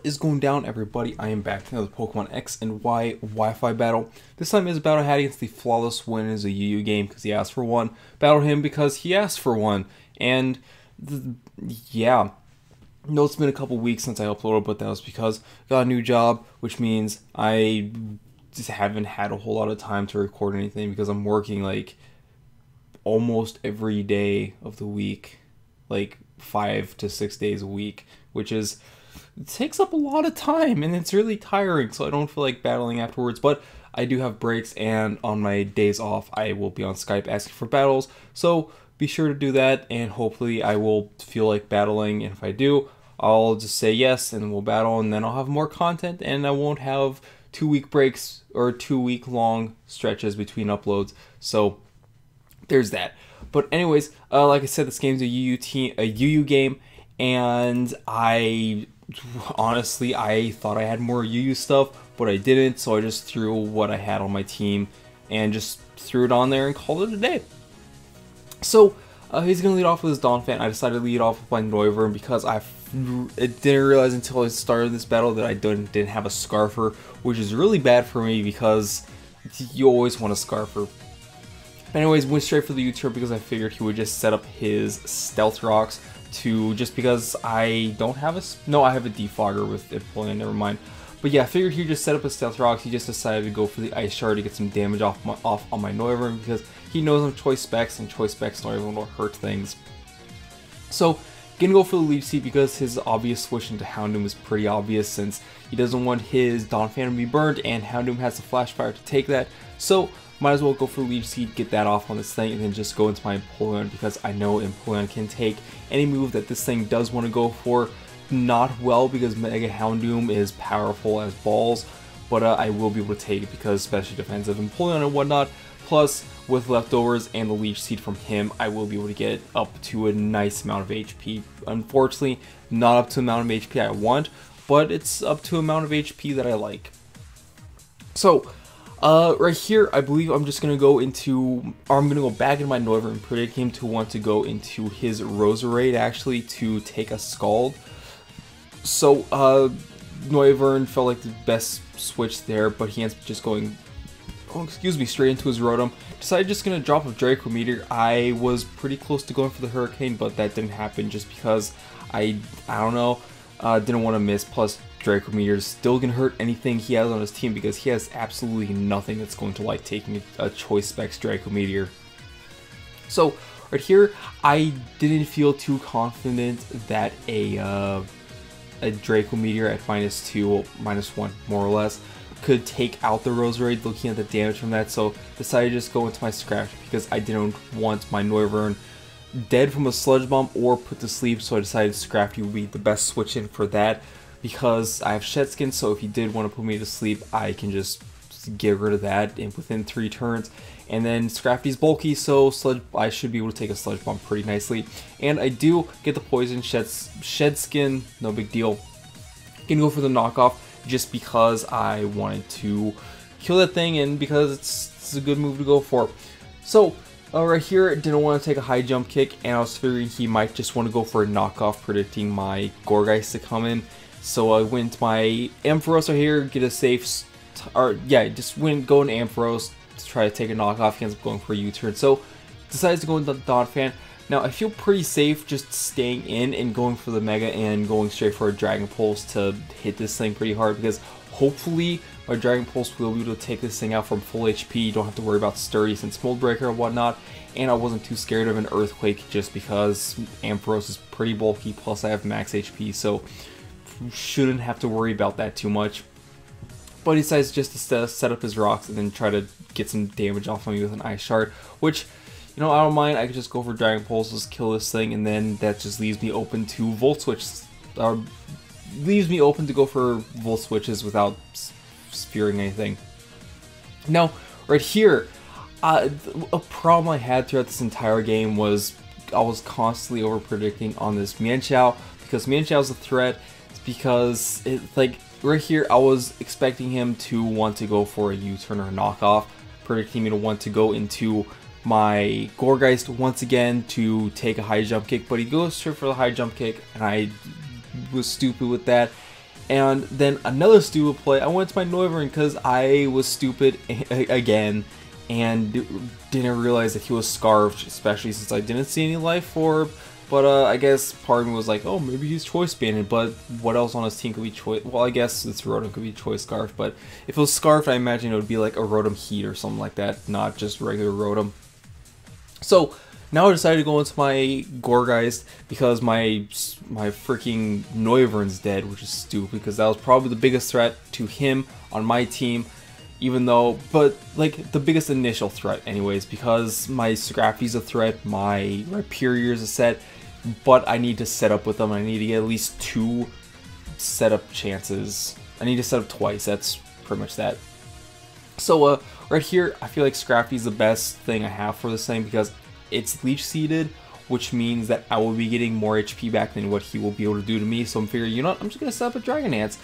What is going down, everybody? I am back to another Pokemon X and Y Wi-Fi battle. This time is a battle I had against TheFlawlessWin. Is a UU game because he asked for one. Battled him because he asked for one. And yeah, I know it's been a couple weeks since I uploaded, but that was because I got a new job, which means I just haven't had a whole lot of time to record anything because I'm working like almost every day of the week, like 5 to 6 days a week, which is it takes up a lot of time and it's really tiring, so I don't feel like battling afterwards. But I do have breaks, and on my days off I will be on Skype asking for battles, so be sure to do that, and hopefully I will feel like battling, and if I do, I'll just say yes and we'll battle, and then I'll have more content and I won't have 2-week breaks or 2-week long stretches between uploads. So there's that. But anyways, like I said, this game's a UU game, and I honestly thought I had more UU stuff, but I didn't, so I just threw what I had on my team and just threw it on there and called it a day. So he's gonna lead off with his Donphan. I decided to lead off with my Noivern because I didn't realize until I started this battle that I didn't have a Scarfer, which is really bad for me because you always want a Scarfer. Anyways, went straight for the U-turn because I figured he would just set up his Stealth Rocks to, just because I don't have a, no, I have a Defogger with Empoleon, never mind. But yeah, I figured he'd just set up his Stealth Rocks. He just decided to go for the Ice Shard to get some damage off on my Noivern because he knows I'm Choice Specs, and Choice Specs Noivern will hurt things. So, gonna go for the Leech Seed because his obvious switch into Houndoom is pretty obvious since he doesn't want his Donphan to be burned, and Houndoom has the Flash Fire to take that. So, might as well go for Leech Seed, get that off on this thing, and then just go into my Empoleon because I know Empoleon can take any move that this thing does want to go for. Not well because Mega Houndoom is powerful as balls, but I will be able to take it because special defensive Empoleon and whatnot. Plus, with leftovers and the Leech Seed from him, I will be able to get up to a nice amount of HP. Unfortunately, not up to the amount of HP I want, but it's up to the amount of HP that I like. So, right here, I believe I'm just going to go into, or I'm going to go back into my Noivern and predict him to want to go into his Roserade, actually, to take a Scald. So, Noivern felt like the best switch there, but he ends up just going, straight into his Rotom. Decided just going to drop a Draco Meteor. I was pretty close to going for the Hurricane, but that didn't happen just because I don't know, didn't want to miss. Plus, Draco Meteor is still going to hurt anything he has on his team because he has absolutely nothing that's going to like taking a Choice Specs Draco Meteor. So, right here, I didn't feel too confident that a Draco Meteor at -2, -1 more or less could take out the Roserade looking at the damage from that, so decided to just go into my Scratch because I didn't want my Noivern dead from a Sludge Bomb or put to sleep, so I decided Scrafty would be the best switch in for that because I have Shed Skin, so if he did want to put me to sleep, I can just get rid of that within 3 turns. And then Scrafty's bulky, so I should be able to take a Sludge Bomb pretty nicely. And I do get the Poison, Shed Skin, no big deal. Gonna go for the knockoff just because I wanted to kill that thing and because it's a good move to go for. So right here, didn't want to take a high jump kick, and I was figuring he might just want to go for a knockoff, predicting my Gourgeist to come in. So I went my Ampharos right here, get a safe, go into Ampharos to try to take a knockoff. He ends up going for a U-turn, so decides to go into Donphan. Now I feel pretty safe just staying in and going for the Mega and going straight for a Dragon Pulse to hit this thing pretty hard because hopefully my Dragon Pulse will be able to take this thing out from full HP. You don't have to worry about Sturdy since Mold Breaker and whatnot, and I wasn't too scared of an Earthquake just because Ampharos is pretty bulky, plus I have max HP, so shouldn't have to worry about that too much. But he decides just to set up his rocks and then try to get some damage off of me with an Ice Shard, which, you know, I don't mind. I could just go for Dragon Pulses, kill this thing, and then that just leaves me open to Volt Switches. Leaves me open to go for Volt Switches without spearing anything. Now, right here, a problem I had throughout this entire game was I was constantly over-predicting on this Mienshao because Mienshao is a threat. It's because, right here, I was expecting him to want to go for a U-turn or a knockoff, predicting me to want to go into my Gourgeist once again to take a high jump kick, but he goes straight for the high jump kick, and I was stupid with that. And then another stupid play, I went to my Noivern because I was stupid again and didn't realize that he was scarfed, especially since I didn't see any life orb. But I guess part of me was like, oh, maybe he's choice banded, but what else on his team could be choice? Well, I guess this Rotom could be choice scarf, but if it was scarfed, I imagine it would be like a Rotom Heat or something like that, not just regular Rotom. So now I decided to go into my Gourgeist because my freaking Noivern's dead, which is stupid because that was probably the biggest threat to him on my team. Even though, but like the biggest initial threat anyways, because my Scrafty's a threat, my Rhyperier's a set, but I need to set up with them. I need to get at least 2 setup chances. I need to set up twice, that's pretty much that. So right here, I feel like Scrafty's the best thing I have for this thing because it's leech seeded, which means that I will be getting more HP back than what he will be able to do to me. So I'm figuring, you know what, I'm just gonna set up a Dragon Dance.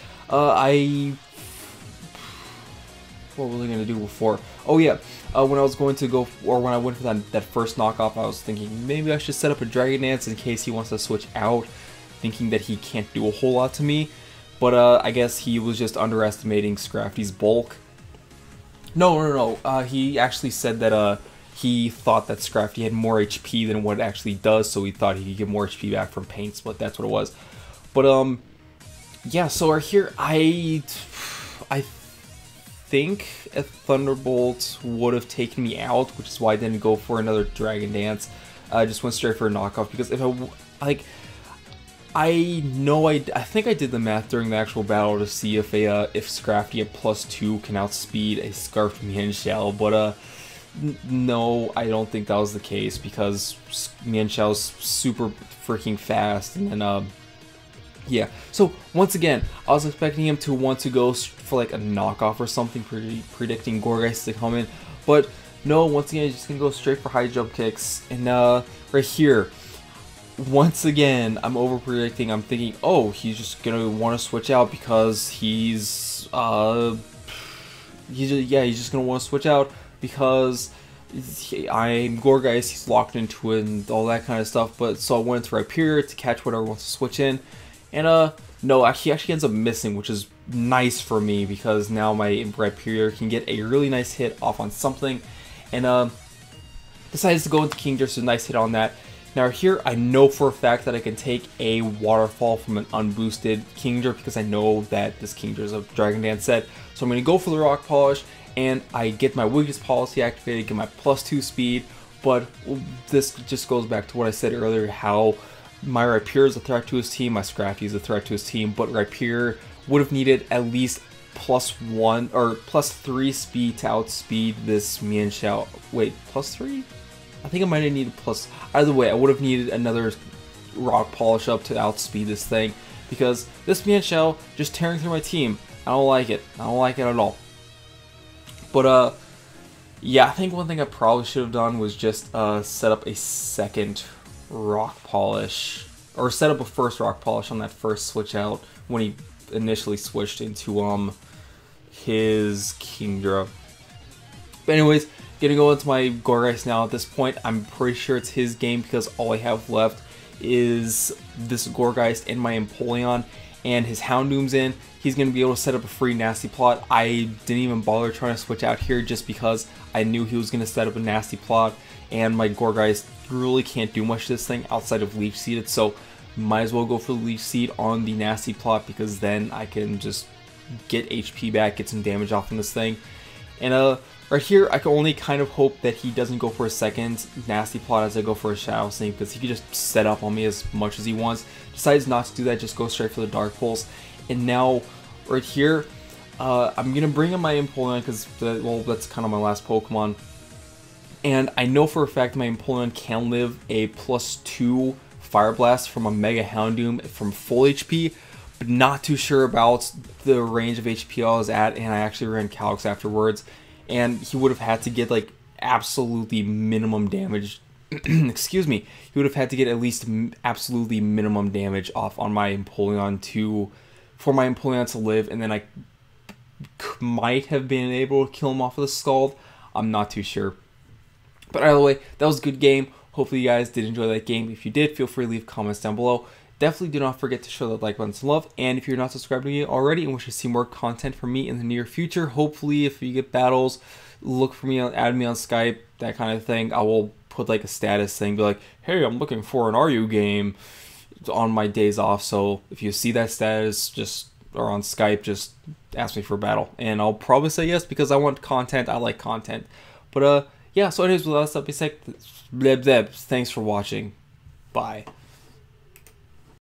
What was I gonna do before? Oh yeah, when I was going to go, or when I went for that first knockoff, I was thinking maybe I should set up a Dragon Dance in case he wants to switch out, thinking that he can't do a whole lot to me. But I guess he was just underestimating Scrafty's bulk. No. He actually said that he thought that Scrafty had more HP than what it actually does, so he thought he could get more HP back from Paint Split. That's what it was. But yeah. So right here, I think a Thunderbolt would have taken me out, which is why I didn't go for another Dragon Dance. I just went straight for a knockoff because if I think I did the math during the actual battle to see if Scrafty at +2 can outspeed a Scarfed Mienshao, but no, I don't think that was the case because Mienshao's super freaking fast, and then yeah, so once again, I was expecting him to want to go for like a knockoff or something, predicting Gourgeist to come in, but no, once again, he's just gonna go straight for high jump kicks. And right here, once again, I'm over predicting. I'm thinking, oh, he's just gonna want to switch out because he's just gonna want to switch out because I'm Gourgeist, he's locked into it and all that kind of stuff. But so I went to Rhyperior to catch whatever wants to switch in. And no, he actually ends up missing, which is nice for me because now my Rhyperior can get a really nice hit off on something. And decides to go into Kingdra, so nice hit on that. Now here, I know for a fact that I can take a Waterfall from an unboosted Kingdra because I know that this Kingdra is a Dragon Dance set. So I'm going to go for the Rock Polish, and I get my Weakness Policy activated, get my +2 speed. But this just goes back to what I said earlier, how my Rhyperior is a threat to his team, my Scrafty is a threat to his team, but Rhyperior would have needed at least +1 or +3 speed to outspeed this Mienshao. Wait, +3? I think I might have needed plus. Either way, I would have needed another Rock Polish up to outspeed this thing because this Mienshao just tearing through my team. I don't like it. I don't like it at all. But yeah, I think one thing I probably should have done was just set up a second Rock Polish, or set up a first Rock Polish on that first switch out when he initially switched into his Kingdra. But anyways, gonna go into my Gourgeist now. At this point, I'm pretty sure it's his game because all I have left is this Gourgeist and my Empoleon, and his Houndoom's in. He's gonna be able to set up a free Nasty Plot. I didn't even bother trying to switch out here just because I knew he was gonna set up a Nasty Plot, and my Gourgeist really can't do much to this thing outside of Leech Seeded, so might as well go for the Leech Seed on the Nasty Plot because then I can just get HP back, get some damage off on this thing. And right here, I can only kind of hope that he doesn't go for a second Nasty Plot as I go for a Shadow Sneak, because he could just set up on me as much as he wants. Decides not to do that, just go straight for the Dark Pulse. And now, right here, I'm going to bring in my Empoleon because, well, that's kind of my last Pokemon. And I know for a fact my Empoleon can live a +2 Fire Blast from a Mega Houndoom from full HP, but not too sure about the range of HP I was at, and I actually ran calcs afterwards. And he would have had to get like absolutely minimum damage. Excuse me. He would have had to get at least absolutely minimum damage off on my Empoleon for my Empoleon to live, and then I might have been able to kill him off with a Scald. I'm not too sure. But either way, that was a good game. Hopefully you guys did enjoy that game. If you did, feel free to leave comments down below. Definitely do not forget to show that like button some love. And if you're not subscribed to me already and wish to see more content from me in the near future, hopefully if you get battles, look for me, add me on Skype, that kind of thing. I will put like a status thing, be like, hey, I'm looking for an RU game on my days off. So if you see that status, just or on Skype, just ask me for a battle, and I'll probably say yes because I want content. I like content. But yeah. So anyways, without that being said, thanks for watching. Bye.